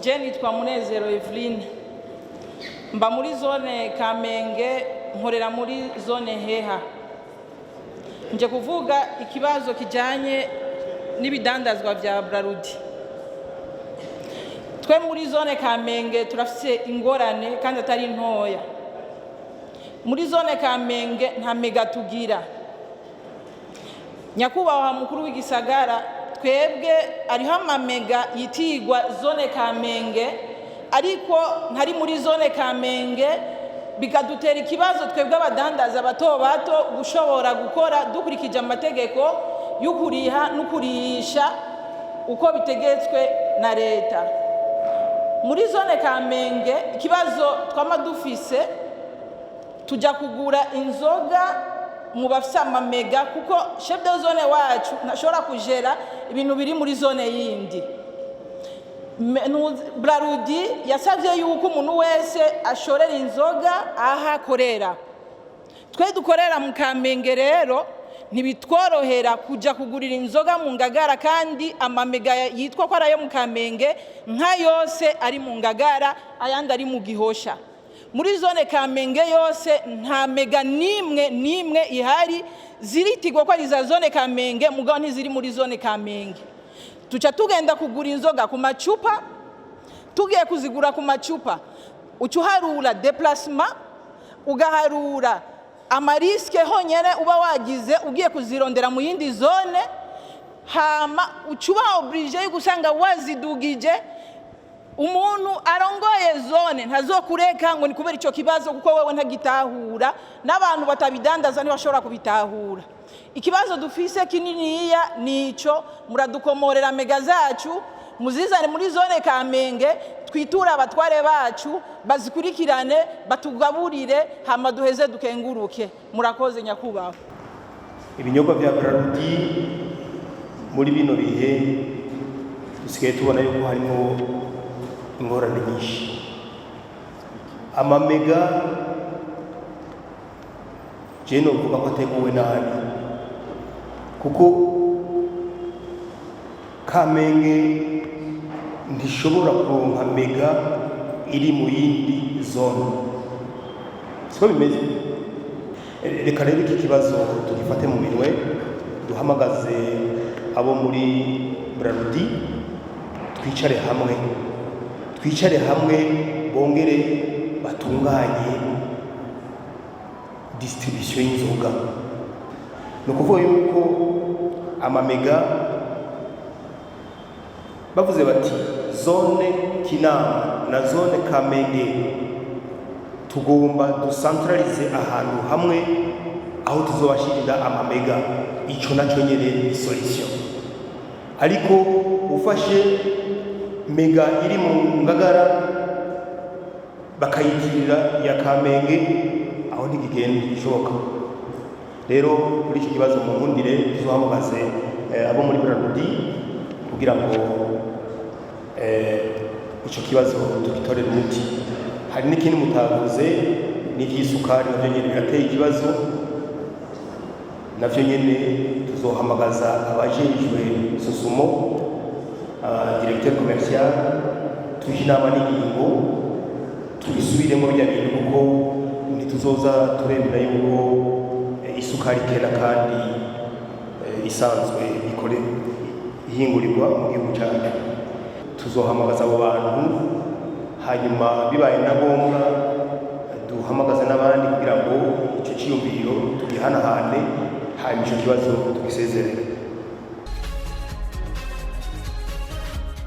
Jenny twa Munezero Eveline mba muri zone Kamenge nkorera muri zone Heha. Nje kuvuga ikibazo kijanye n'ibidandazwa vya Braludi. Twe muri zone Kamenge turafise ingorane kandi atari ntoya. Muri zone Kamenge nta mega tugira. Nyakubahwa mukuru w'igisagara twebwe ariho amamega yitigwa zone Kamenge ariko ntari muri zone Kamenge bikadutera ikibazo twebwe abadandaza bato bato gushobora gukora dukurikije amategeko y'ukuriha n'ukurisha uko bitegetswe na leta. Muri zone Kamenge ikibazo twama dufise tujya kugura inzoga mu bafise amamega kuko chef de zone wacu ntashobora kujera ibintu biri muri zone yindi. Braludi yasavye yuko umuntu wese ashorera inzoga ahakorera. Twe dukorera mu Kamenge rero ntibitworohera kujya kugurira inzoga mu Ngagara kandi amamega yitwa ko arayo mu Kamenge nka yose ari mu Ngagara ayandi ari mu Gihosha. Muri zone Kamenge yose nta mega nimwe ihari ziritigwa ko ari za zone Kamenge mugabo ntiziri muri zone Kamenge. Tuca tugenda kugura inzoga ku macupa, tugiye kuzigura ku macupa ucuharura déplacement ugaharura amariske honyene uba wagize ugiye kuzirondera mu yindi zone hama ucuba oblige yo gusanga wazidugije umuntu arongoye zone ntazokureka ngo ni kubera ico kibazo kuko wewe ntagitahura n'abantu batabidandaza ntibashobora kubitahura. Ikibazo dufise kininiya nico muradukomorera mega zacu muzizane muri zone Kamenge twitura abatware bacu bazikurikirane batugaburire hama duheze dukenguruke. Murakoze nyakubahwa. Ibinyobwa vya Braludi muri bino bihe dusigaye tubona yuko harimo ingorane nyinshi. Amamega je novuga ko ateguwe nabi kuko Kamenge ntishobora kuronka mega iri mu yindi zone. Siko bimeze. Reka rero iki kibazo tugifate mu minwe duhamagaze abo muri Braludi twicare hamwe bongere batunganye distribution y'inzoga. No kuvuga yuko amamega bavuze bati zone Kinama na zone Kamenge tugomba ducentralize ahantu hamwe aho tuzobashirira amamega. Ico naco nyene solution. Ariko ufashe mega iri mu Ngagara bakayitirira ya Kamenge aho ntigigenda bishoboka. Rero kuri iki kibazo mu nkundire tuzohamagaze abo muri Braludi kugira ngo ico kibazo tugitorere umuti. Hari n'ikindi mutavuze n'ivy'isukari navyo nyene birateye ikibazo. Navyo nyene tuzohamagaza abajejwe Susumo directeur commercial tuje inama n'ingingo tubisubiremo bya bintu kuko ntituzoza turemera yuko isukari kera kandi isanzwe ikore ihingurirwa mu gihugu cyacu. Tuzohamagaza abo bantu hanyuma bibaye na ngombwa duhamagaza n'abandi kugira ngo icyo cyiyumviro tugihanahane hanyuma icyo kibazo tugisezerere.